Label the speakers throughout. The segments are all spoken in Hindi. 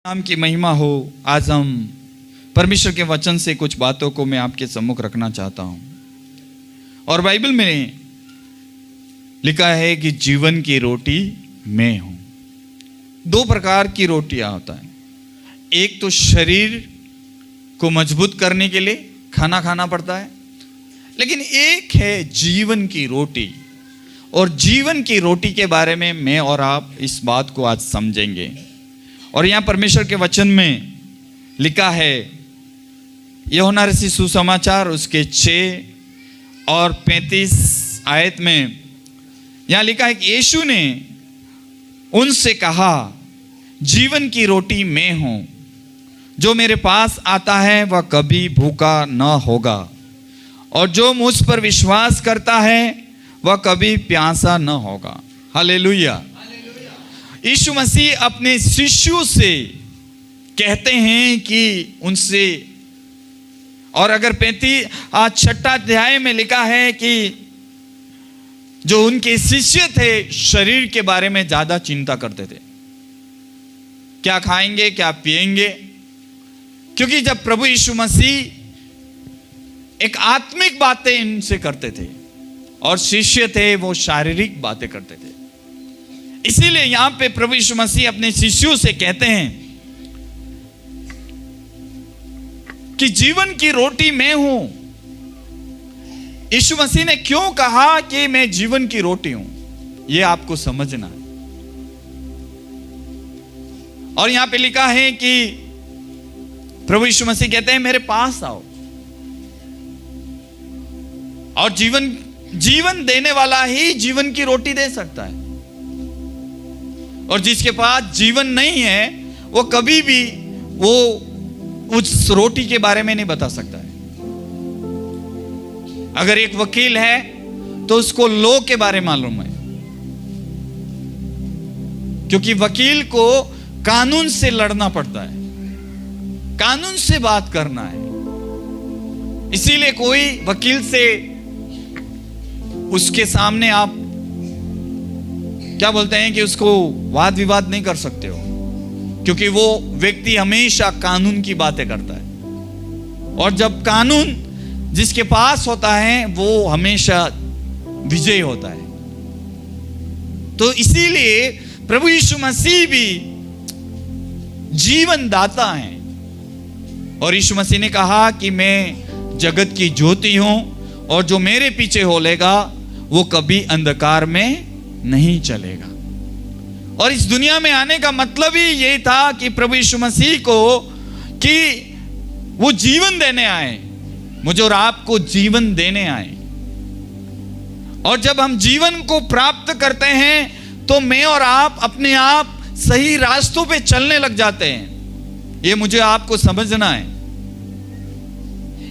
Speaker 1: नाम की महिमा हो। आज हम परमेश्वर के वचन से कुछ बातों को मैं आपके सम्मुख रखना चाहता हूं। और बाइबल में लिखा है कि जीवन की रोटी मैं हूं। दो प्रकार की रोटियां होता है। एक तो शरीर को मजबूत करने के लिए खाना खाना पड़ता है, लेकिन एक है जीवन की रोटी। और जीवन की रोटी के बारे में मैं और आप इस बात को आज समझेंगे। और यहाँ परमेश्वर के वचन में लिखा है, यूहन्ना रचित सुसमाचार उसके 6 और 35 आयत में यहाँ लिखा है कि यीशु ने उनसे कहा, जीवन की रोटी मैं हूं, जो मेरे पास आता है वह कभी भूखा न होगा, और जो मुझ पर विश्वास करता है वह कभी प्यासा न होगा। हालेलुया। यीशु मसीह अपने शिष्यों से कहते हैं कि उनसे, और अगर 36 अध्याय में लिखा है कि जो उनके शिष्य थे शरीर के बारे में ज्यादा चिंता करते थे, क्या खाएंगे क्या पिएंगे, क्योंकि जब प्रभु यीशु मसीह एक आत्मिक बातें इनसे करते थे और शिष्य थे वो शारीरिक बातें करते थे। इसीलिए यहां पे प्रभु यीशु मसीह अपने शिष्यों से कहते हैं कि जीवन की रोटी मैं हूं। यीशु मसीह ने क्यों कहा कि मैं जीवन की रोटी हूं, यह आपको समझना है। और यहां पे लिखा है कि प्रभु यीशु मसीह कहते हैं मेरे पास आओ, और जीवन देने वाला ही जीवन की रोटी दे सकता है। और जिसके पास जीवन नहीं है वो कभी भी वो उस रोटी के बारे में नहीं बता सकता है। अगर एक वकील है तो उसको लॉ के बारे में मालूम है, क्योंकि वकील को कानून से लड़ना पड़ता है, कानून से बात करना है। इसीलिए कोई वकील से उसके सामने आप क्या बोलते हैं कि उसको वाद विवाद नहीं कर सकते हो, क्योंकि वो व्यक्ति हमेशा कानून की बातें करता है। और जब कानून जिसके पास होता है वो हमेशा विजयी होता है। तो इसीलिए प्रभु यीशु मसीह भी जीवन दाता हैं। और यीशु मसीह ने कहा कि मैं जगत की ज्योति हूं, और जो मेरे पीछे होलेगा वो कभी अंधकार में नहीं चलेगा। और इस दुनिया में आने का मतलब ही यही था कि प्रभु यीशु मसीह को कि वो जीवन देने आए, मुझे और आपको जीवन देने आए। और जब हम जीवन को प्राप्त करते हैं तो मैं और आप अपने आप सही रास्तों पे चलने लग जाते हैं। ये मुझे आपको समझना है।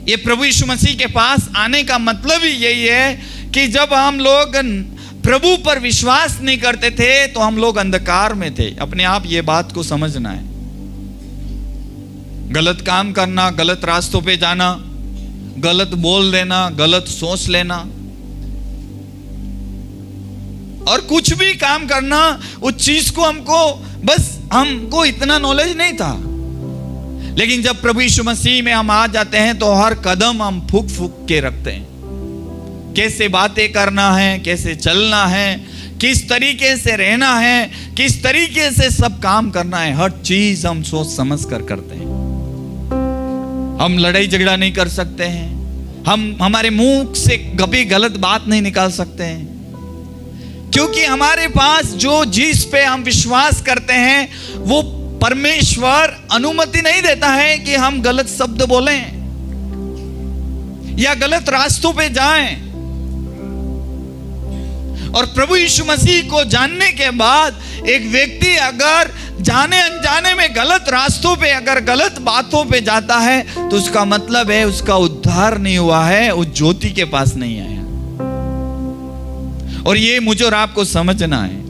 Speaker 1: ये प्रभु यीशु मसीह के पास आने का मतलब ही यही है कि जब हम लोग प्रभु पर विश्वास नहीं करते थे तो हम लोग अंधकार में थे। अपने आप ये बात को समझना है। गलत काम करना, गलत रास्तों पे जाना, गलत बोल देना, गलत सोच लेना, और कुछ भी काम करना, उस चीज को हमको इतना नॉलेज नहीं था। लेकिन जब प्रभु यीशु मसीह में हम आ जाते हैं तो हर कदम हम फूक फूक के रखते हैं। कैसे बातें करना है, कैसे चलना है, किस तरीके से रहना है, किस तरीके से सब काम करना है, हर चीज हम सोच समझ कर करते हैं। हम लड़ाई झगड़ा नहीं कर सकते हैं, हम हमारे मुंह से कभी गलत बात नहीं निकाल सकते हैं, क्योंकि हमारे पास जो जिस पे हम विश्वास करते हैं वो परमेश्वर अनुमति नहीं देता है कि हम गलत शब्द बोलें या गलत रास्तों पे जाएं। और प्रभु यीशु मसीह को जानने के बाद एक व्यक्ति अगर जाने अनजाने में गलत रास्तों पे, अगर गलत बातों पे जाता है तो उसका मतलब है उसका उद्धार नहीं हुआ है, उस ज्योति के पास नहीं आया। और ये मुझे और आपको समझना है।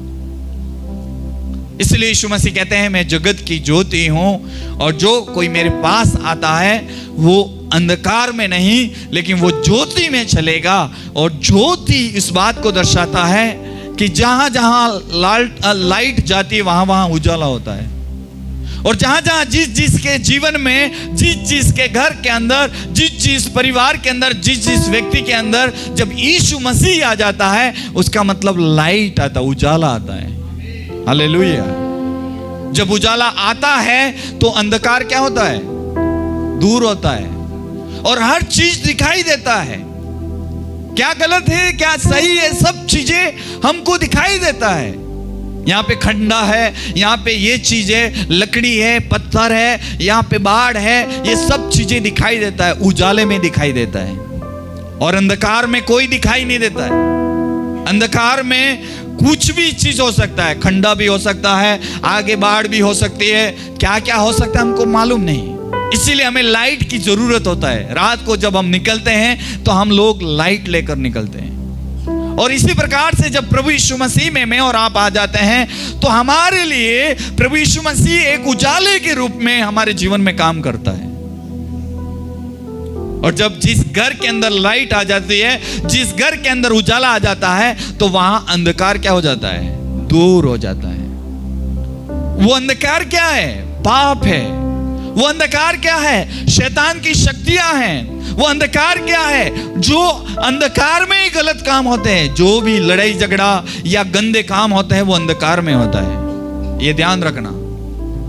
Speaker 1: इसलिए यीशु मसीह कहते हैं मैं जगत की ज्योति हूं, और जो कोई मेरे पास आता है वो अंधकार में नहीं लेकिन वो ज्योति में चलेगा। और ज्योति इस बात को दर्शाता है कि जहां जहां लाइट जाती है वहां वहां उजाला होता है। और जहां जहां जिस जिसके जीवन में, जिस जिसके घर के अंदर, जिस जिस परिवार के अंदर, जिस जिस व्यक्ति के अंदर जब यीशु मसीह आ जाता है, उसका मतलब लाइट आता, उजाला आता है। हालेलुया। जब उजाला आता है तो अंधकार क्या होता है? दूर होता है और हर चीज दिखाई देता है। क्या गलत है, क्या सही है, सब चीजें हमको दिखाई देता है। यहाँ पे खंडा है, यहाँ पे ये चीज है, लकड़ी है, पत्थर है, यहाँ पे बाढ़ है, ये सब चीजें दिखाई देता है, उजाले में दिखाई देता है। और अंधकार में कोई दिखाई नहीं देता है। अंधकार में कुछ भी चीज हो सकता है, खंडा भी हो सकता है, आगे बाढ़ भी हो सकती है, क्या क्या हो सकता है हमको मालूम नहीं। इसीलिए हमें लाइट की जरूरत होता है। रात को जब हम निकलते हैं तो हम लोग लाइट लेकर निकलते हैं। और इसी प्रकार से जब प्रभु यीशु मसीह में मैं और आप आ जाते हैं तो हमारे लिए प्रभु यीशु मसीह एक उजाले के रूप में हमारे जीवन में काम करता है। और जब जिस घर के अंदर लाइट आ जाती है, जिस घर के अंदर उजाला आ जाता है, तो वहां अंधकार क्या हो जाता है? दूर हो जाता है। वो अंधकार क्या है? पाप है। वो अंधकार क्या है? शैतान की शक्तियां हैं। वो अंधकार क्या है? जो अंधकार में ही गलत काम होते हैं, जो भी लड़ाई झगड़ा या गंदे काम होते हैं, वो अंधकार में होता है। ये ध्यान रखना,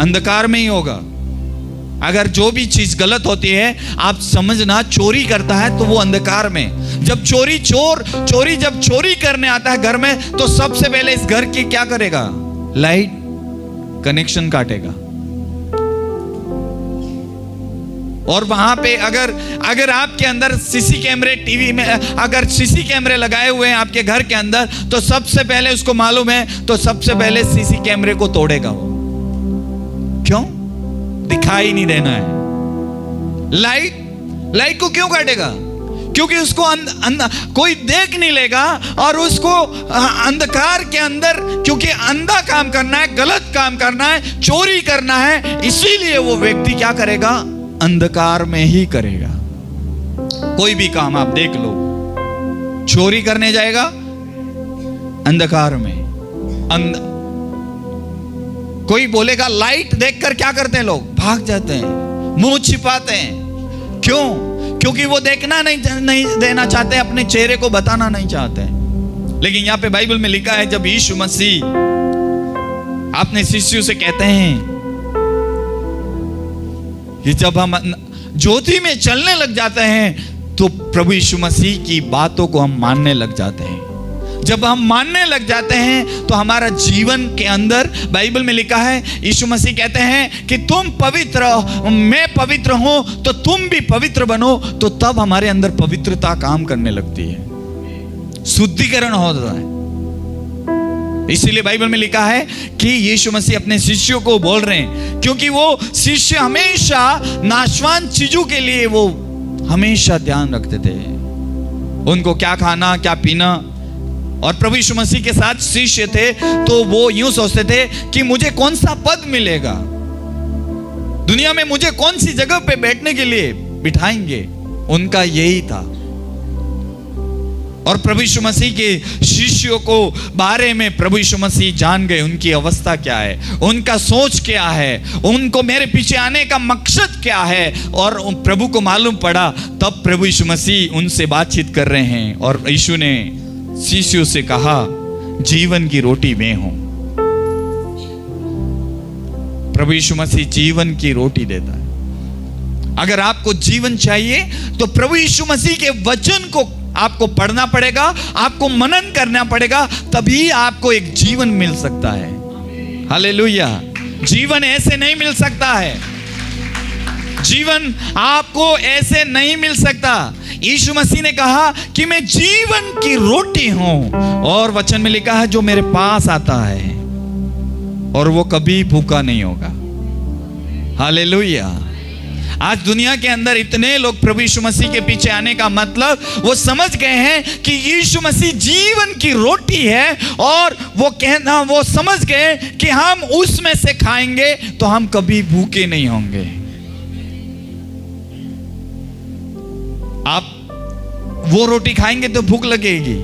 Speaker 1: अंधकार में ही होगा। अगर जो भी चीज गलत होती है, आप समझना, चोरी करता है तो वो अंधकार में। जब चोरी जब चोरी करने आता है घर में, तो सबसे पहले इस घर की क्या करेगा? लाइट कनेक्शन काटेगा। और वहां पे अगर आपके अंदर सीसी कैमरे, टीवी में अगर सीसी कैमरे लगाए हुए हैं आपके घर के अंदर, तो सबसे पहले उसको मालूम है, तो सबसे पहले सीसी कैमरे को तोड़ेगा वो। क्यों? दिखाई नहीं देना है। लाइट को क्यों काटेगा? क्योंकि उसको कोई देख नहीं लेगा, और उसको अंधकार के अंदर, क्योंकि अंधा काम करना है, गलत काम करना है, चोरी करना है, इसीलिए वो व्यक्ति क्या करेगा? अंधकार में ही करेगा। कोई भी काम आप देख लो, चोरी करने जाएगा अंधकार में। कोई बोलेगा, लाइट देखकर क्या करते हैं लोग? भाग जाते हैं, मुंह छिपाते हैं। क्यों? क्योंकि वो देखना नहीं देना चाहते, अपने चेहरे को बताना नहीं चाहते। लेकिन यहां पे बाइबल में लिखा है, जब यीशु मसीह अपने शिष्यों से कहते हैं कि जब हम ज्योति में चलने लग जाते हैं, तो प्रभु यीशु मसीह की बातों को हम मानने लग जाते हैं। जब हम मानने लग जाते हैं तो हमारा जीवन के अंदर, बाइबल में लिखा है, यीशु मसीह कहते हैं कि तुम पवित्र हो, मैं पवित्र हूं, तो तुम भी पवित्र बनो। तो तब हमारे अंदर पवित्रता काम करने लगती है, शुद्धिकरण होता है। इसीलिए बाइबल में लिखा है कि यीशु मसीह अपने शिष्यों को बोल रहे हैं, क्योंकि वो शिष्य हमेशा नाशवान चीजों के लिए वो हमेशा ध्यान रखते थे, उनको क्या खाना क्या पीना। और प्रभु यीशु मसीह के साथ शिष्य थे, तो वो यूं सोचते थे कि मुझे कौन सा पद मिलेगा दुनिया में, मुझे कौन सी जगह पे बैठने के लिए बिठाएंगे। उनका यही था। और प्रभु यीशु मसीह के शिष्यों को बारे में प्रभु यीशु मसीह जान गए, उनकी अवस्था क्या है, उनका सोच क्या है, उनको मेरे पीछे आने का मकसद क्या है। और प्रभु को मालूम पड़ा, तब प्रभु यीशु मसीह उनसे बातचीत कर रहे हैं। और यीशु ने शिष्यों से कहा, जीवन की रोटी मैं हूं। प्रभु यीशु मसीह जीवन की रोटी देता है। अगर आपको जीवन चाहिए तो प्रभु यीशु मसीह के वचन को आपको पढ़ना पड़ेगा, आपको मनन करना पड़ेगा, तभी आपको एक जीवन मिल सकता है। हालेलुया। जीवन ऐसे नहीं मिल सकता है, जीवन आपको ऐसे नहीं मिल सकता। यीशु मसीह ने कहा कि मैं जीवन की रोटी हूं, और वचन में लिखा है, जो मेरे पास आता है और वो कभी भूखा नहीं होगा। हालेलुया। आज दुनिया के अंदर इतने लोग प्रभु यीशु मसीह के पीछे आने का मतलब वो समझ गए हैं कि यीशु मसीह जीवन की रोटी है, और वो समझ गए कि हम उसमें से खाएंगे तो हम कभी भूखे नहीं होंगे। आप वो रोटी खाएंगे तो भूख लगेगी,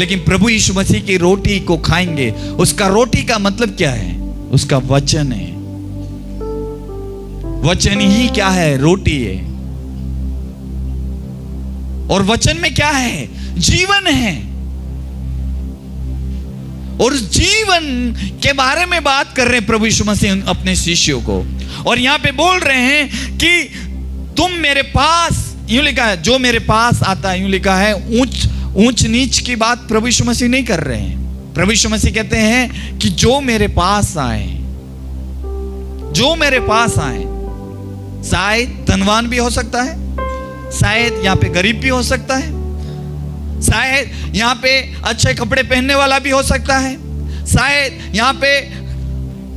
Speaker 1: लेकिन प्रभु यीशु मसीह की रोटी को खाएंगे। उसका रोटी का मतलब क्या है? उसका वचन है। वचन ही क्या है? रोटी है। और वचन में क्या है? जीवन है। और जीवन के बारे में बात कर रहे हैं प्रभु यीशु मसीह अपने शिष्यों को, और यहां पे बोल रहे हैं कि तुम मेरे पास, यूं लिखा है, जो मेरे पास आता है, यूं लिखा है, ऊंच नीच की बात प्रभु यीशु मसीह नहीं कर रहे हैं। प्रभु यीशु मसीह कहते हैं कि जो मेरे पास आए, जो मेरे पास आए, शायद धनवान भी हो सकता है, शायद यहां पे गरीब भी हो सकता है, शायद यहां पे अच्छे कपड़े पहनने वाला भी हो सकता है, शायद यहां पे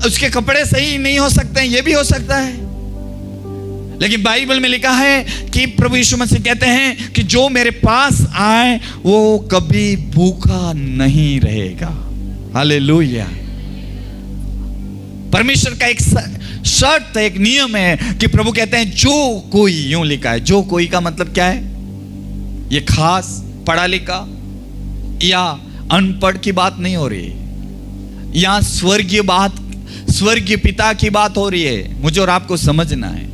Speaker 1: उसके कपड़े सही नहीं हो सकते हैं, ये भी हो सकता है। लेकिन बाइबल में लिखा है कि प्रभु यीशु मसीह कहते हैं कि जो मेरे पास आए वो कभी भूखा नहीं रहेगा। हालेलुया। परमेश्वर का एक शर्त है, एक नियम है कि प्रभु कहते हैं जो कोई, यूं लिखा है, जो कोई का मतलब क्या है? ये खास पढ़ा लिखा या अनपढ़ की बात नहीं हो रही, यहां स्वर्गीय बात, स्वर्गीय पिता की बात हो रही है। मुझे और आपको समझना है।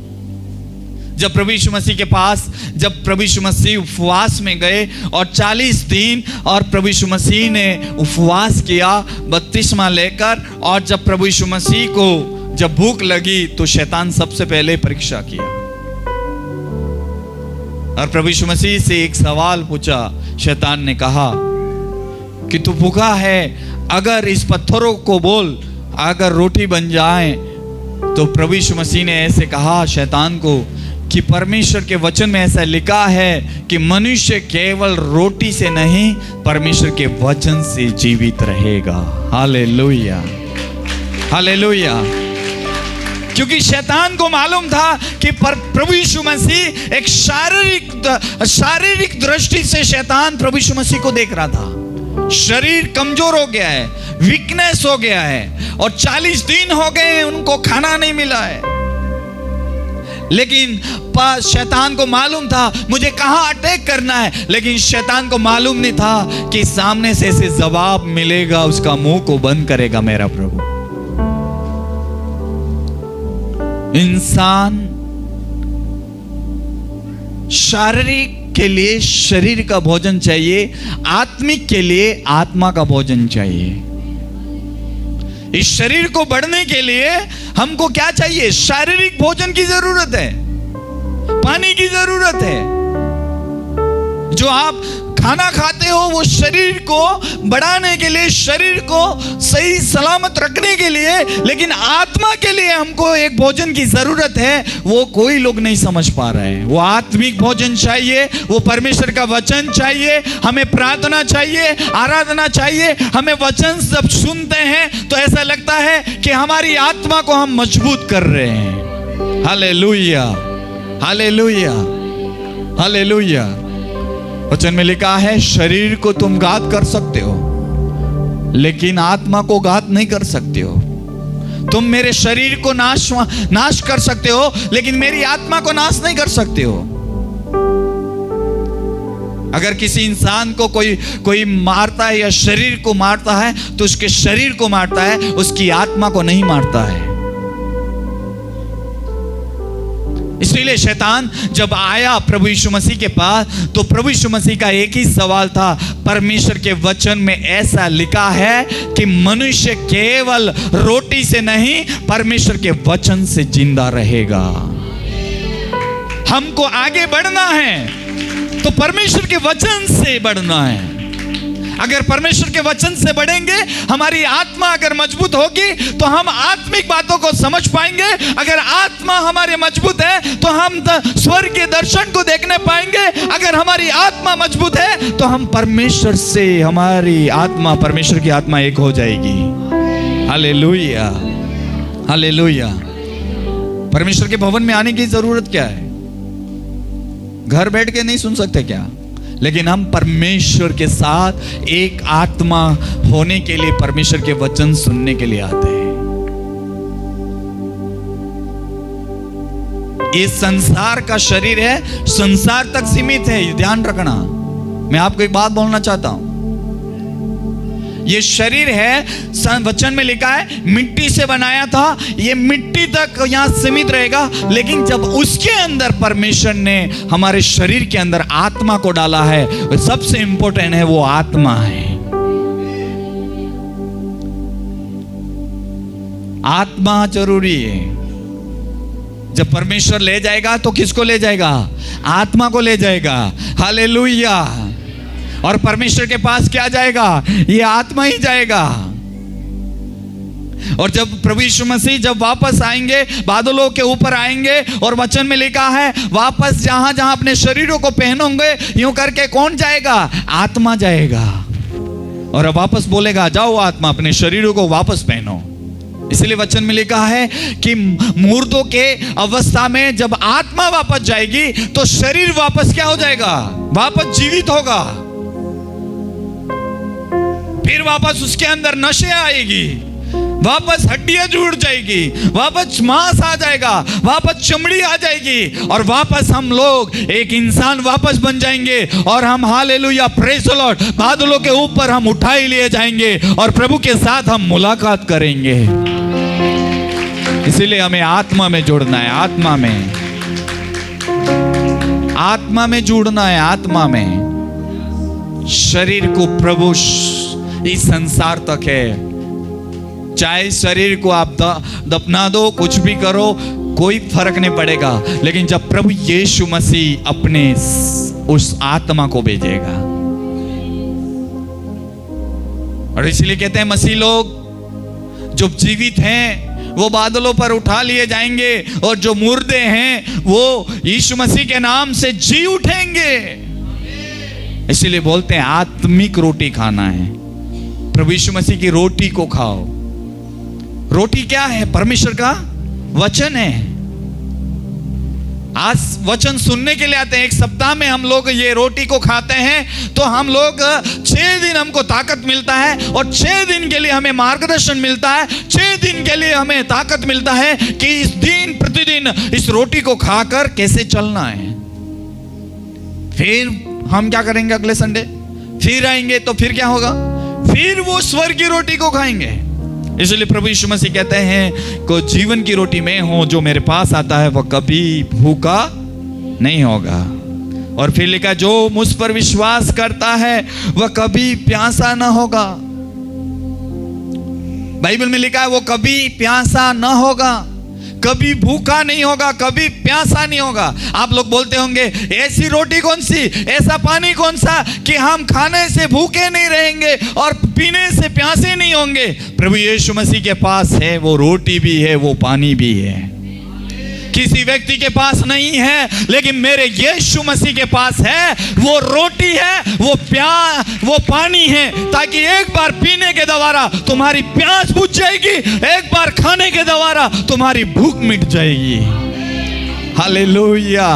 Speaker 1: जब प्रभु यीशु मसीह के पास, जब प्रभु यीशु मसीह उपवास में गए और 40 दिन और प्रभु यीशु मसीह ने उपवास किया बपतिस्मा लेकर, और जब प्रभु यीशु मसीह को जब भूख लगी तो शैतान सबसे पहले परीक्षा किया और प्रभु यीशु मसीह से एक सवाल पूछा। शैतान ने कहा कि तू भूखा है, अगर इस पत्थरों को बोल अगर रोटी बन जाए। तो प्रभु यीशु मसीह ने ऐसे कहा शैतान को कि परमेश्वर के वचन में ऐसा लिखा है कि मनुष्य केवल रोटी से नहीं, परमेश्वर के वचन से जीवित रहेगा। Hallelujah, hallelujah. क्योंकि शैतान को मालूम था कि प्रभु यीशु मसीह एक शारीरिक दृष्टि से शैतान प्रभु यीशु मसीह को देख रहा था। शरीर कमजोर हो गया है, वीकनेस हो गया है, और 40 दिन हो गए हैं उनको खाना नहीं मिला है। लेकिन शैतान को मालूम था मुझे कहां अटैक करना है, लेकिन शैतान को मालूम नहीं था कि सामने से ऐसे जवाब मिलेगा, उसका मुंह को बंद करेगा मेरा प्रभु। इंसान शारीरिक के लिए शरीर का भोजन चाहिए, आत्मिक के लिए आत्मा का भोजन चाहिए। इस शरीर को बढ़ने के लिए हमको क्या चाहिए? शारीरिक भोजन की जरूरत है, पानी की जरूरत है। जो आप खाना खाते हो वो शरीर को बढ़ाने के लिए, शरीर को सही सलामत रखने के लिए, लेकिन आत्मा के लिए हमको एक भोजन की जरूरत है, वो कोई लोग नहीं समझ पा रहे हैं। वो आत्मिक भोजन चाहिए, वो परमेश्वर का वचन चाहिए, हमें प्रार्थना चाहिए, आराधना चाहिए। हमें वचन जब सुनते हैं तो ऐसा लगता है कि हमारी आत्मा को हम मजबूत कर रहे हैं। Hallelujah, hallelujah, hallelujah. वचन में लिखा है शरीर को तुम घात कर सकते हो, लेकिन आत्मा को घात नहीं कर सकते हो। तुम मेरे शरीर को नाश कर सकते हो, लेकिन मेरी आत्मा को नाश नहीं कर सकते हो। अगर किसी इंसान को कोई मारता है या शरीर को मारता है तो उसके शरीर को मारता है, उसकी आत्मा को नहीं मारता है। इसलिए शैतान जब आया प्रभु यीशु मसीह के पास, तो प्रभु यीशु मसीह का एक ही सवाल था। परमेश्वर के वचन में ऐसा लिखा है कि मनुष्य केवल रोटी से नहीं, परमेश्वर के वचन से जिंदा रहेगा। हमको आगे बढ़ना है तो परमेश्वर के वचन से बढ़ना है। अगर परमेश्वर के वचन से बढ़ेंगे, हमारी आत्मा अगर मजबूत होगी तो हम आत्मिक बातों को समझ पाएंगे। अगर आत्मा हमारी मजबूत है तो हम स्वर्ग के दर्शन को देखने पाएंगे। अगर हमारी आत्मा मजबूत है तो हम परमेश्वर से, हमारी आत्मा परमेश्वर की आत्मा एक हो जाएगी। Hallelujah, hallelujah. परमेश्वर के भवन में आने की जरूरत क्या है? घर बैठ के नहीं सुन सकते क्या? लेकिन हम परमेश्वर के साथ एक आत्मा होने के लिए परमेश्वर के वचन सुनने के लिए आते हैं। ये संसार का शरीर है, संसार तक सीमित है, ध्यान रखना। मैं आपको एक बात बोलना चाहता हूं, ये शरीर है, वचन में लिखा है मिट्टी से बनाया था, ये मिट्टी तक यहां सीमित रहेगा, लेकिन जब उसके अंदर परमेश्वर ने हमारे शरीर के अंदर आत्मा को डाला है, सबसे इंपॉर्टेंट है वो आत्मा है। आत्मा जरूरी है। जब परमेश्वर ले जाएगा तो किसको ले जाएगा? आत्मा को ले जाएगा। हालेलुया। और परमेश्वर के पास क्या जाएगा? ये आत्मा ही जाएगा। और जब प्रभु यीशु मसीह जब वापस आएंगे, बादलों के ऊपर आएंगे, और वचन में लिखा है वापस जहां जहां अपने शरीरों को पहनोगे, यूं करके कौन जाएगा? आत्मा जाएगा। और अब वापस बोलेगा जाओ आत्मा अपने शरीरों को वापस पहनो। इसलिए वचन में लिखा है कि मुर्दों के अवस्था में जब आत्मा वापस जाएगी तो शरीर वापस क्या हो जाएगा? वापस जीवित होगा। फिर वापस उसके अंदर नशे आएगी, वापस हड्डियां जुड़ जाएगी, वापस मांस आ जाएगा, वापस चमड़ी आ जाएगी, और वापस हम लोग एक इंसान वापस बन जाएंगे। और हम हालेलुया प्रेज़ द लॉर्ड बादलों के ऊपर हम उठाए लिए जाएंगे और प्रभु के साथ हम मुलाकात करेंगे। इसीलिए हमें आत्मा में जुड़ना है, आत्मा में जुड़ना है, आत्मा में। शरीर को प्रभु इस संसार तक है। चाहे शरीर को आप दफना दो, कुछ भी करो, कोई फर्क नहीं पड़ेगा, लेकिन जब प्रभु यीशु मसीह अपने उस आत्मा को भेजेगा। और इसलिए कहते हैं मसीह लोग जो जीवित हैं वो बादलों पर उठा लिए जाएंगे, और जो मुर्दे हैं वो यीशु मसीह के नाम से जी उठेंगे। इसलिए बोलते हैं आत्मिक रोटी खाना है। प्रभु यीशु मसीह की रोटी को खाओ। रोटी क्या है? परमेश्वर का वचन है। आज वचन सुनने के लिए आते हैं। एक सप्ताह में हम लोग ये रोटी को खाते हैं तो हम लोग 6 दिन हमको ताकत मिलता है, और 6 दिन के लिए हमें मार्गदर्शन मिलता है। 6 दिन के लिए हमें ताकत मिलता है कि इस दिन प्रतिदिन इस रोटी को खाकर कैसे चलना है। फिर हम क्या करेंगे? अगले संडे फिर आएंगे तो फिर क्या होगा? फिर वो स्वर्ग की रोटी को खाएंगे। इसलिए प्रभु यीशु मसीह कहते हैं को जीवन की रोटी मैं हूं, जो मेरे पास आता है वह कभी भूखा नहीं होगा। और फिर लिखा जो मुझ पर विश्वास करता है वह कभी प्यासा ना होगा। बाइबल में लिखा है वो कभी प्यासा ना होगा, कभी भूखा नहीं होगा, कभी प्यासा नहीं होगा। आप लोग बोलते होंगे ऐसी रोटी कौन सी, ऐसा पानी कौन सा कि हम खाने से भूखे नहीं रहेंगे और पीने से प्यासे नहीं होंगे। प्रभु यीशु मसीह के पास है, वो रोटी भी है, वो पानी भी है। किसी व्यक्ति के पास नहीं है, लेकिन मेरे यीशु मसीह के पास है। वो रोटी है, वो पानी है, ताकि एक बार पीने के द्वारा तुम्हारी प्यास बुझ जाएगी, एक बार खाने के द्वारा तुम्हारी भूख मिट जाएगी। Hallelujah,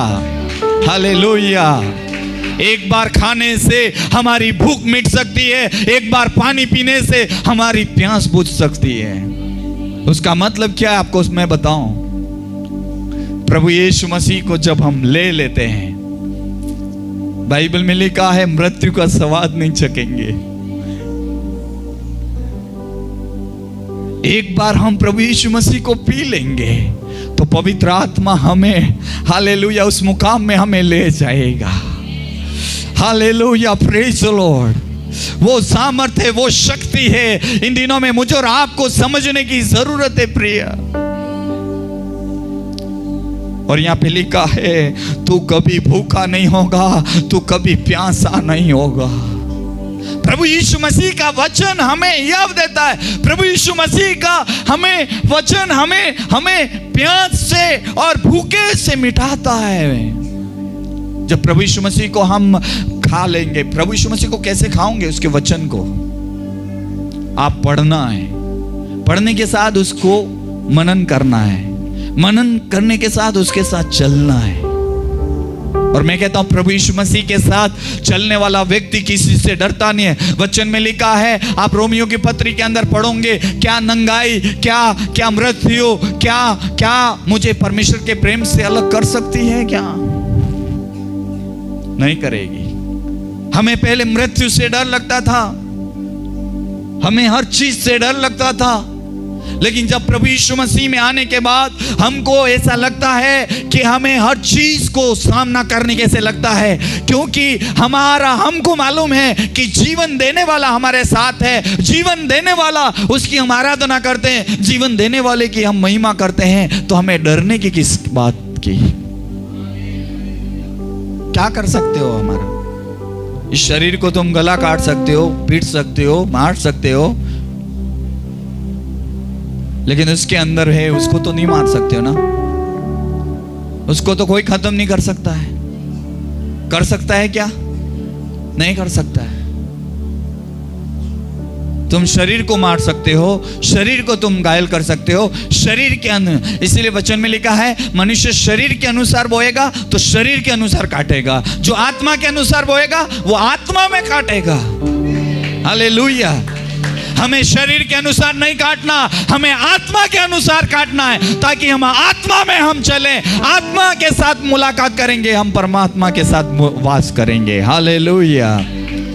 Speaker 1: hallelujah. एक बार खाने से हमारी भूख मिट सकती है, एक बार पानी पीने से हमारी प्यास बुझ सकती है। उसका मतलब क्या है आपको मैं बताऊं? प्रभु यीशु मसीह को जब हम ले लेते हैं, बाइबल में लिखा है मृत्यु का स्वाद नहीं चखेंगे। एक बार हम प्रभु यीशु मसीह को पी लेंगे तो पवित्र आत्मा हमें हालेलुया उस मुकाम में हमें ले जाएगा। Hallelujah, praise the Lord. वो सामर्थ्य है, वो शक्ति है, इन दिनों में मुझे और आपको समझने की जरूरत है प्रिय। और यहाँ पे लिखा है तू कभी भूखा नहीं होगा, तू कभी प्यासा नहीं होगा। प्रभु यीशु मसीह का वचन हमें यह देता है। प्रभु यीशु मसीह का हमें वचन हमें प्यास से और भूखे से मिटाता है। जब प्रभु यीशु मसीह को हम खा लेंगे, प्रभु यीशु मसीह को कैसे खाओगे? उसके वचन को आप पढ़ना है, पढ़ने के साथ उसको मनन करना है, मनन करने के साथ उसके साथ चलना है। और मैं कहता हूं प्रभु यीशु मसीह के साथ चलने वाला व्यक्ति किसी से डरता नहीं है। वचन में लिखा है, आप रोमियो की पत्री के अंदर पढ़ोगे, क्या नंगाई, क्या मृत्यु, क्या मुझे परमेश्वर के प्रेम से अलग कर सकती है? क्या नहीं करेगी। हमें पहले मृत्यु से डर लगता था, हमें हर चीज से डर लगता था, लेकिन जब प्रभु यीशु मसीह में आने के बाद हमको ऐसा लगता है कि हमें हर चीज को सामना करने कैसे लगता है, क्योंकि हमको मालूम है कि जीवन देने वाला हमारे साथ है। जीवन देने वाला, उसकी हम आराधना करते हैं, जीवन देने वाले की हम महिमा करते हैं, तो हमें डरने की किस बात की? क्या कर सकते हो? हमारा इस शरीर को तुम गला काट सकते हो, पीट सकते हो, मार सकते हो, लेकिन उसके अंदर है उसको तो नहीं मार सकते हो ना। उसको तो कोई खत्म नहीं कर सकता है। कर सकता है क्या? नहीं कर सकता है। तुम शरीर को मार सकते हो, शरीर को तुम घायल कर सकते हो, शरीर के इसीलिए वचन में लिखा है, मनुष्य शरीर के अनुसार बोएगा तो शरीर के अनुसार काटेगा, जो आत्मा के अनुसार बोएगा वो आत्मा में काटेगा। हालेलुया। हमें शरीर के अनुसार नहीं काटना, हमें आत्मा के अनुसार काटना है, ताकि हम आत्मा में हम चलें, आत्मा के साथ मुलाकात करेंगे, हम परमात्मा के साथ वास करेंगे। Hallelujah,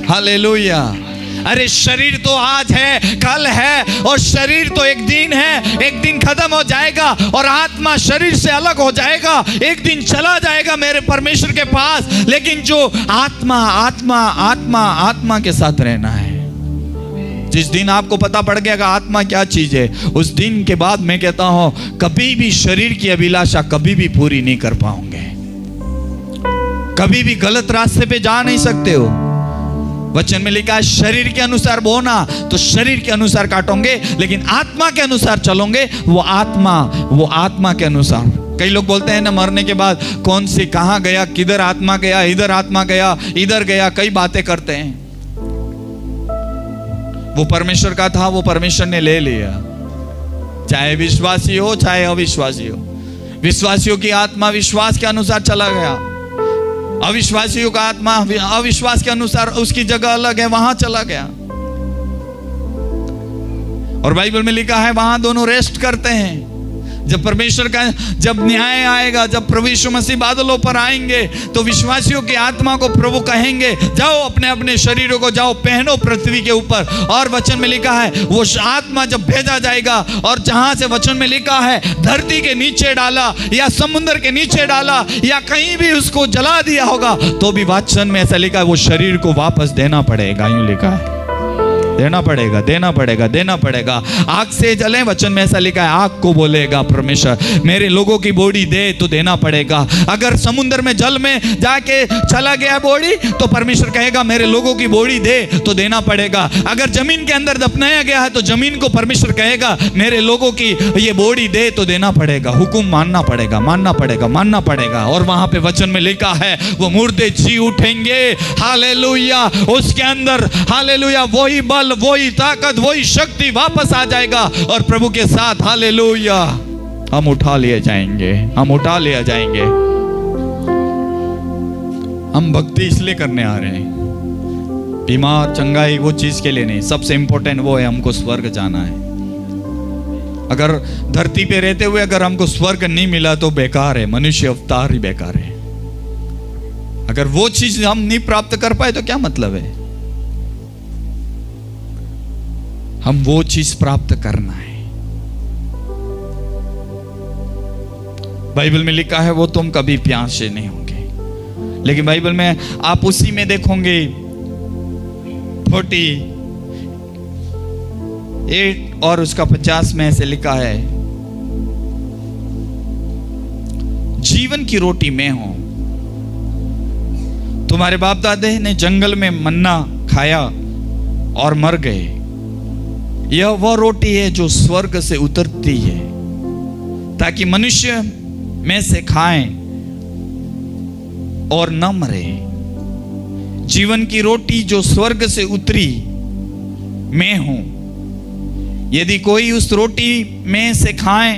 Speaker 1: hallelujah. अरे शरीर तो आज है, कल है, और शरीर तो एक दिन है, एक दिन खत्म हो जाएगा, और आत्मा शरीर से अलग हो जाएगा, एक दिन चला जाएगा मेरे परमेश्वर के पास। लेकिन जो आत्मा आत्मा आत्मा आत्मा के साथ रहना है, जिस दिन आपको पता पड़ गया कि आत्मा क्या चीज है, उस दिन के बाद मैं कहता हूं कभी भी शरीर की अभिलाषा कभी भी पूरी नहीं कर पाओगे, कभी भी गलत रास्ते पे जा नहीं सकते हो। वचन में लिखा है शरीर के अनुसार बोना तो शरीर के अनुसार काटोगे, लेकिन आत्मा के अनुसार चलोगे, वो आत्मा के अनुसार। कई लोग बोलते हैं ना, मरने के बाद कौन सी कहां गया, किधर आत्मा गया, इधर आत्मा गया, इधर गया, कई बातें करते हैं। वो परमेश्वर का था, वो परमेश्वर ने ले लिया, चाहे विश्वासी हो चाहे अविश्वासी हो। विश्वासियों की आत्मा विश्वास के अनुसार चला गया, अविश्वासियों का आत्मा अविश्वास के अनुसार उसकी जगह अलग है, वहां चला गया। और बाइबल में लिखा है वहां दोनों रेस्ट करते हैं। जब परमेश्वर का जब न्याय आएगा, जब प्रभु यीशु मसीह बादलों पर आएंगे, तो विश्वासियों की आत्मा को प्रभु कहेंगे जाओ अपने अपने शरीरों को जाओ पहनो पृथ्वी के ऊपर। और वचन में लिखा है वो आत्मा जब भेजा जाएगा, और जहां से वचन में लिखा है धरती के नीचे डाला या समुद्र के नीचे डाला या कहीं भी उसको जला दिया होगा, तो भी वचन में ऐसा लिखा है वो शरीर को वापस देना पड़ेगा। यूं लिखा है देना पड़ेगा, देना पड़ेगा, देना पड़ेगा। आग से जले, वचन में ऐसा लिखा है आग को बोलेगा परमेश्वर मेरे लोगों की बॉडी दे तो देना पड़ेगा। अगर समुद्र में जल में जाके चला गया बॉडी, तो परमेश्वर कहेगा मेरे लोगों की बॉडी दे तो देना पड़ेगा। अगर जमीन के अंदर दफनाया गया है, तो जमीन को परमेश्वर कहेगा मेरे लोगों की ये बॉडी दे तो देना पड़ेगा। हुकुम मानना पड़ेगा, मानना पड़ेगा, मानना पड़ेगा। और वहां पे वचन में लिखा है वो मुर्दे जी उठेंगे। हालेलुया। उसके अंदर हालेलुया वही बल, वही ताकत, वही शक्ति वापस आ जाएगा, और प्रभु के साथ हालेलुया हम उठा लिए जाएंगे, हम उठा लिए जाएंगे। हम भक्ति इसलिए करने आ रहे हैं, बीमार चंगाई वो चीज के लिए नहीं। सबसे इंपॉर्टेंट वो है हमको स्वर्ग जाना है। अगर धरती पे रहते हुए अगर हमको स्वर्ग नहीं मिला तो बेकार है, मनुष्य अवतार ही बेकार है। अगर वो चीज हम नहीं प्राप्त कर पाए तो क्या मतलब है? हम वो चीज प्राप्त करना है। बाइबल में लिखा है वो तुम कभी प्यासे नहीं होंगे, लेकिन बाइबल में आप उसी में देखोगे 48 और उसका 50 में ऐसे लिखा है जीवन की रोटी मैं हूं। तुम्हारे बाप दादे ने जंगल में मन्ना खाया और मर गए। यह वह रोटी है जो स्वर्ग से उतरती है, ताकि मनुष्य में से खाएं और न मरे। जीवन की रोटी जो स्वर्ग से उतरी मैं हूं। यदि कोई उस रोटी में से खाए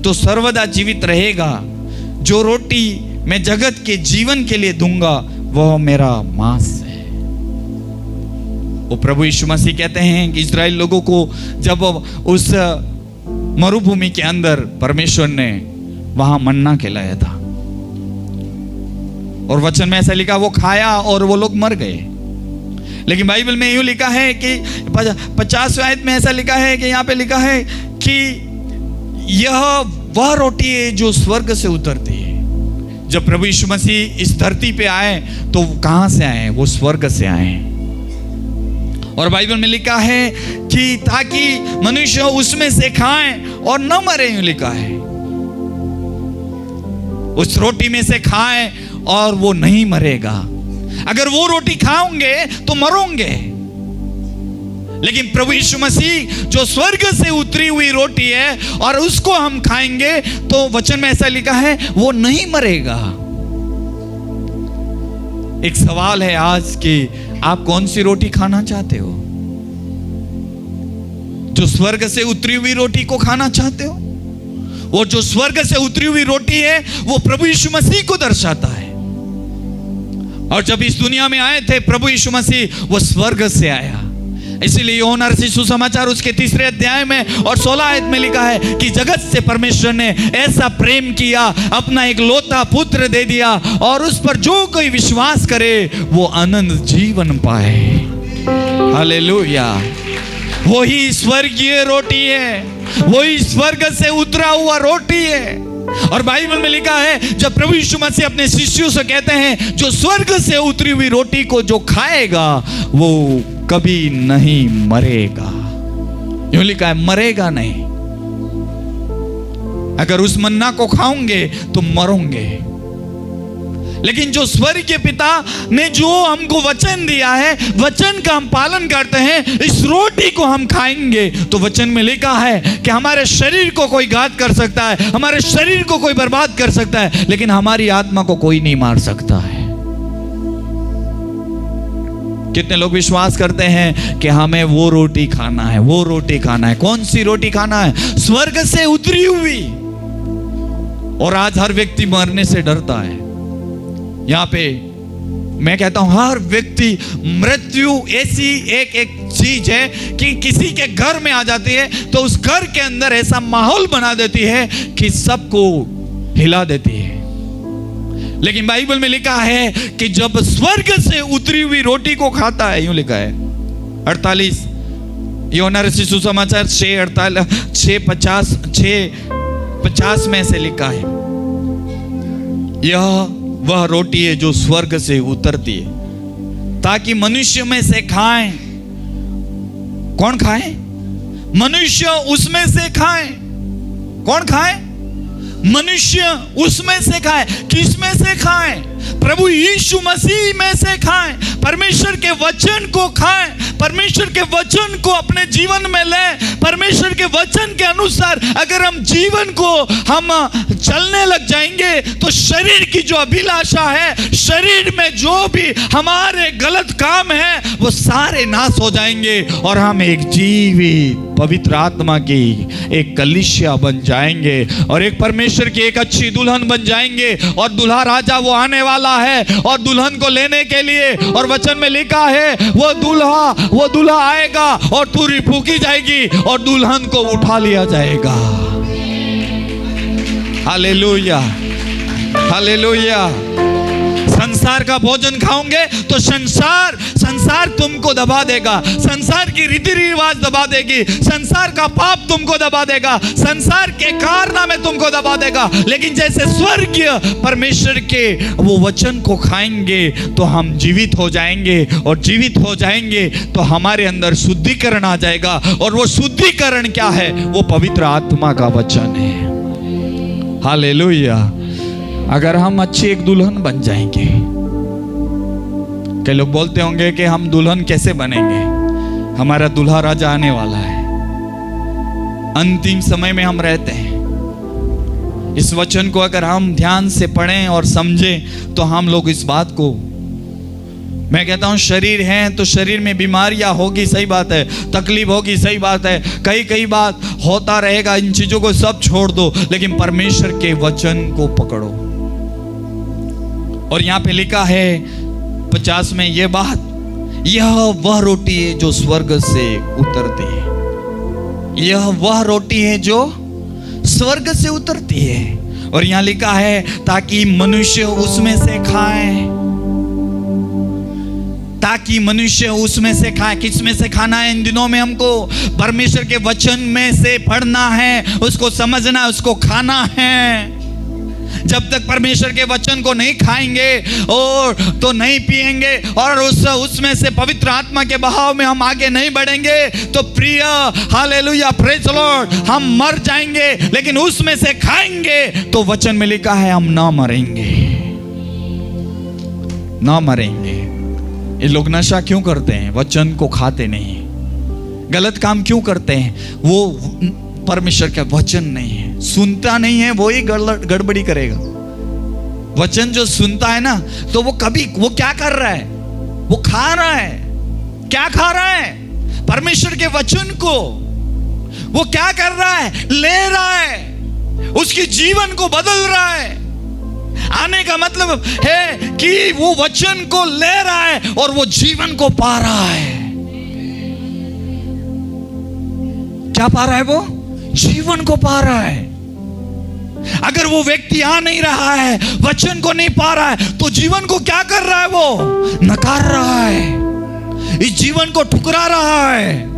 Speaker 1: तो सर्वदा जीवित रहेगा। जो रोटी मैं जगत के जीवन के लिए दूंगा वह मेरा मांस है। वो प्रभु यीशु मसीह कहते हैं कि इस्राएल लोगों को जब उस मरुभूमि के अंदर परमेश्वर ने वहां मन्ना खिलाया था, और वचन में ऐसा लिखा वो खाया और वो लोग मर गए। लेकिन बाइबल में यूं लिखा है कि 50वें आयत में ऐसा लिखा है कि यहाँ पे लिखा है कि यह वह रोटी है जो स्वर्ग से उतरती है। जब प्रभु यीशु मसीह इस धरती पे आए तो कहां से आए? वो स्वर्ग से आए। और बाइबल में लिखा है कि ताकि मनुष्य उसमें से खाएं और न मरे, यूं लिखा है। उस रोटी में से खाएं और वो नहीं मरेगा। अगर वो रोटी खाओगे तो मरोगे, लेकिन प्रभु यीशु मसीह जो स्वर्ग से उतरी हुई रोटी है और उसको हम खाएंगे तो वचन में ऐसा लिखा है वो नहीं मरेगा। एक सवाल है आज कि आप कौन सी रोटी खाना चाहते हो? जो स्वर्ग से उतरी हुई रोटी को खाना चाहते हो? वो जो स्वर्ग से उतरी हुई रोटी है वो प्रभु यीशु मसीह को दर्शाता है। और जब इस दुनिया में आए थे प्रभु यीशु मसीह, वो स्वर्ग से आया। इसीलिए यूहन्ना रचित सुसमाचार उसके 3 अध्याय में और 16 आयत में लिखा है कि जगत से परमेश्वर ने ऐसा प्रेम किया, अपना एक लौता पुत्र दे दिया, और उस पर जो कोई विश्वास करे वो अनंत जीवन पाए। हालेलुया। वही स्वर्गीय रोटी है, वही स्वर्ग से उतरा हुआ रोटी है। और बाइबल में लिखा है जब प्रभु यीशु मसीह अपने शिष्यों से कहते हैं जो स्वर्ग से उतरी हुई रोटी को जो खाएगा वो कभी नहीं मरेगा। यूं लिखा है मरेगा नहीं। अगर उस मन्ना को खाओगे तो मरोगे, लेकिन जो स्वर्गीय पिता ने जो हमको वचन दिया है, वचन का हम पालन करते हैं, इस रोटी को हम खाएंगे तो वचन में लिखा है कि हमारे शरीर को कोई घात कर सकता है, हमारे शरीर को कोई बर्बाद कर सकता है, लेकिन हमारी आत्मा को कोई नहीं मार सकता है। कितने लोग विश्वास करते हैं कि हमें वो रोटी खाना है, वो रोटी खाना है। कौन सी रोटी खाना है? स्वर्ग से उतरी हुई। और आज हर व्यक्ति मरने से डरता है। यहां पे मैं कहता हूं हर व्यक्ति, मृत्यु ऐसी एक चीज है कि किसी के घर में आ जाती है तो उस घर के अंदर ऐसा माहौल बना देती है कि सबको हिला देती है। लेकिन बाइबल में लिखा है कि जब स्वर्ग से उतरी हुई रोटी को खाता है, यूं लिखा है 48 यूहन्ना रचित सुसमाचार 6:50 में से लिखा है यह वह रोटी है जो स्वर्ग से उतरती है ताकि मनुष्य में से खाएं। कौन खाए? मनुष्य उसमें से खाएं। कौन खाए? मनुष्य उसमें से खाए। किस में से खाएं? प्रभु यीशु मसीह में से खाएं। परमेश्वर के वचन को खाएं, परमेश्वर के वचन को अपने जीवन में लें। परमेश्वर के वचन के अनुसार अगर हम जीवन को हम चलने लग जाएंगे तो शरीर की जो अभिलाषा है, शरीर में जो भी हमारे गलत काम है वो सारे नाश हो जाएंगे और हम एक जीवित पवित्र आत्मा की एक कलीसिया बन जाएंगे और एक परमेश्वर की एक अच्छी दुल्हन बन जाएंगे। और दुल्हा राजा वो आने वाला है और दुल्हन को लेने के लिए, और वचन में लिखा है वो दुल्हा आएगा और तुरही फूकी जाएगी और दुल्हन को उठा लिया जाएगा। Hallelujah, hallelujah. संसार का भोजन खाओगे तो संसार तुमको दबा देगा, संसार की रीति रिवाज दबा देगी, संसार का पाप तुमको दबा देगा, संसार के कारनामे तुमको दबा देगा। लेकिन जैसे स्वर्गीय परमेश्वर के वो वचन को खाएंगे तो हम जीवित हो जाएंगे, और जीवित हो जाएंगे तो हमारे अंदर शुद्धिकरण आ जाएगा। और वो शुद्धिकरण क्या है? वो पवित्र आत्मा का वचन है। हालेलुया। अगर हम अच्छी एक दुल्हन बन जाएंगे, कई लोग बोलते होंगे कि हम दुल्हन कैसे बनेंगे, हमारा दूल्हा राजा आने वाला है। अंतिम समय में हम रहते हैं। इस वचन को अगर हम ध्यान से पढ़ें और समझें तो हम लोग इस बात को, मैं कहता हूं शरीर है तो शरीर में बीमारियां होगी, सही बात है, तकलीफ होगी, सही बात है, कई बात होता रहेगा। इन चीजों को सब छोड़ दो, लेकिन परमेश्वर के वचन को पकड़ो। और यहां पे लिखा है 50 में ये बात, यह वह रोटी है जो स्वर्ग से उतरती है। यह वह रोटी है जो स्वर्ग से उतरती है। और यहां लिखा है ताकि मनुष्य उसमें से खाए, ताकि मनुष्य उसमें से खाए। किस में से खाना है इन दिनों में? हमको परमेश्वर के वचन में से पढ़ना है, उसको समझना है, उसको खाना है। जब तक परमेश्वर के वचन को नहीं खाएंगे और तो नहीं पिएंगे और उसमें से पवित्र आत्मा के बहाव में हम आगे नहीं बढ़ेंगे तो प्रिय, हालेलुया, प्रेज द लॉर्ड, हम मर जाएंगे। लेकिन उसमें से खाएंगे तो वचन में लिखा है हम ना मरेंगे, ना मरेंगे। ये लोग नशा क्यों करते हैं? वचन को खाते नहीं। गलत काम क्यों करते हैं? वो परमेश्वर का वचन नहीं है, सुनता नहीं है, वो ही गड़बड़ी करेगा। वचन जो सुनता है ना, तो वो क्या कर रहा है? वो खा रहा है। क्या खा रहा है? परमेश्वर के वचन को वो क्या कर रहा है? ले रहा है, उसके जीवन को बदल रहा है। आने का मतलब है कि वो वचन को ले रहा है और वो जीवन को पा रहा है। क्या पा रहा है? वो जीवन को पा रहा है। अगर वो व्यक्ति आ नहीं रहा है, वचन को नहीं पा रहा है, तो जीवन को क्या कर रहा है? वो नकार रहा है, इस जीवन को ठुकरा रहा है।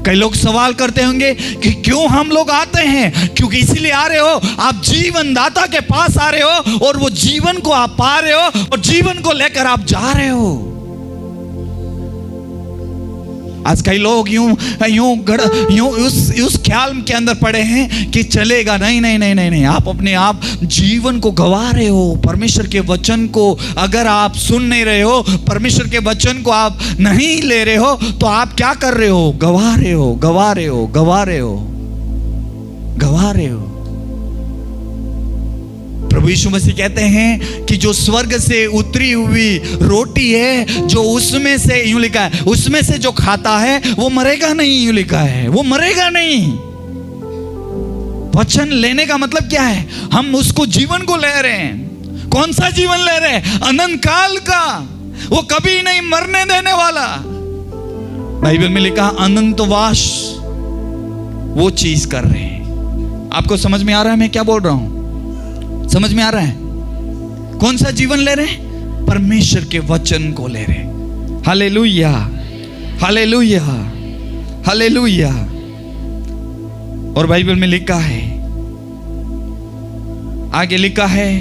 Speaker 1: कई लोग सवाल करते होंगे कि क्यों हम लोग आते हैं? क्योंकि इसीलिए आ रहे हो, आप जीवन दाता के पास आ रहे हो और वो जीवन को आप पा रहे हो और जीवन को लेकर आप जा रहे हो। आज कई लोग यूं उस ख्याल के अंदर पड़े हैं कि चलेगा। नहीं नहीं नहीं नहीं नहीं, आप अपने आप जीवन को गवा रहे हो। परमेश्वर के वचन को अगर आप सुन नहीं रहे हो, परमेश्वर के वचन को आप नहीं ले रहे हो, तो आप क्या कर रहे हो? गवा रहे हो, गवा रहे हो, गवा रहे हो, गवा रहे हो। प्रभु यीशु मसीह कहते हैं कि जो स्वर्ग से उतरी हुई रोटी है, जो उसमें से, यूं लिखा है, उसमें से जो खाता है वो मरेगा नहीं। यूं लिखा है, वो मरेगा नहीं। वचन लेने का मतलब क्या है? हम उसको जीवन को ले रहे हैं। कौन सा जीवन ले रहे हैं? अनंत काल का, वो कभी नहीं मरने देने वाला। बाइबल में लिखा अनंतवास वो चीज कर रहे हैं। आपको समझ में आ रहा है मैं क्या बोल रहा हूं? समझ में आ रहा है? कौन सा जीवन ले रहे हैं? परमेश्वर के वचन को ले रहे हैं। Hallelujah, hallelujah, hallelujah. और बाइबल में लिखा है, आगे लिखा है,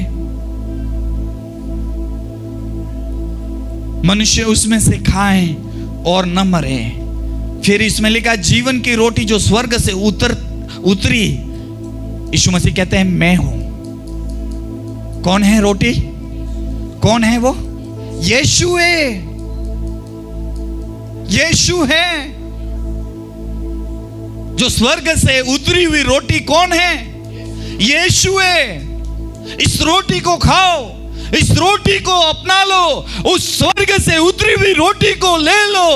Speaker 1: मनुष्य उसमें से खाए और न मरे। फिर इसमें लिखा जीवन की रोटी जो स्वर्ग से उतरी। यीशु मसीह कहते हैं मैं हूं। कौन है रोटी? कौन है वो? यीशु है, यीशु है। जो स्वर्ग से उतरी हुई रोटी कौन है? यीशु है। इस रोटी को खाओ, इस रोटी को अपना लो, उस स्वर्ग से उतरी हुई रोटी को ले लो।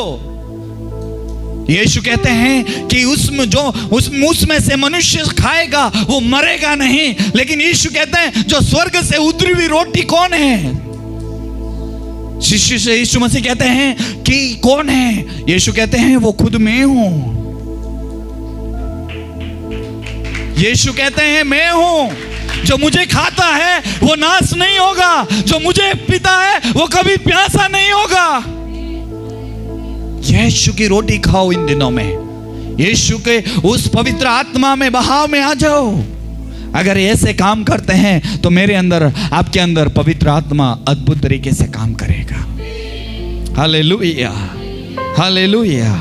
Speaker 1: यीशु कहते हैं कि उसमें से मनुष्य खाएगा वो मरेगा नहीं। लेकिन यीशु कहते हैं जो स्वर्ग से उतरी हुई रोटी कौन है? शिष्य से यीशु मसीह कहते हैं कि कौन है? यीशु कहते हैं वो खुद मैं हूं। यीशु कहते हैं मैं हूं। जो मुझे खाता है वो नाश नहीं होगा, जो मुझे पीता है वो कभी प्यासा नहीं होगा। यीशु की रोटी खाओ इन दिनों में। यीशु के उस पवित्र आत्मा में बहाव में आ जाओ। अगर ऐसे काम करते हैं तो मेरे अंदर, आपके अंदर पवित्र आत्मा अद्भुत तरीके से काम करेगा। Hallelujah, hallelujah,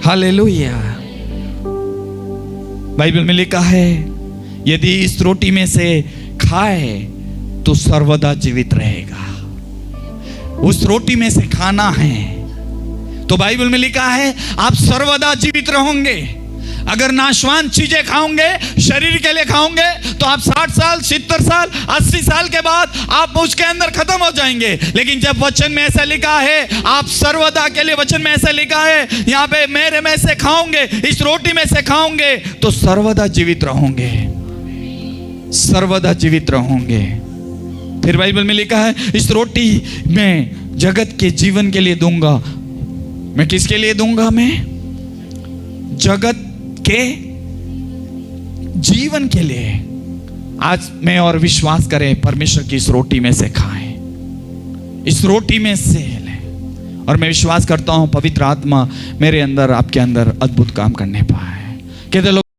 Speaker 1: hallelujah. बाइबल में लिखा है यदि इस रोटी में से खाए तो सर्वदा जीवित रहेगा। उस रोटी में से खाना है तो बाइबल में लिखा है आप सर्वदा जीवित रहोगे। अगर नाशवान चीजें खाओगे, शरीर के लिए खाओगे, तो आप 60 साल, 70 साल, 80 साल के बाद आप उसके अंदर खत्म हो जाएंगे। लेकिन जब वचन में ऐसा लिखा है आप सर्वदा के लिए, वचन में ऐसा लिखा है यहाँ पे मेरे में से खाओगे, इस रोटी में से खाओगे तो सर्वदा जीवित रहोगे, सर्वदा जीवित रहोगे। फिर बाइबल में लिखा है इस रोटी में जगत के जीवन के लिए दूंगा। मैं किसके लिए दूंगा? मैं जगत के जीवन के लिए। आज मैं और विश्वास करें, परमेश्वर की इस रोटी में से खाएं, इस रोटी में से लें। और मैं विश्वास करता हूं पवित्र आत्मा मेरे अंदर, आपके अंदर अद्भुत काम करने पाए। कहते लोग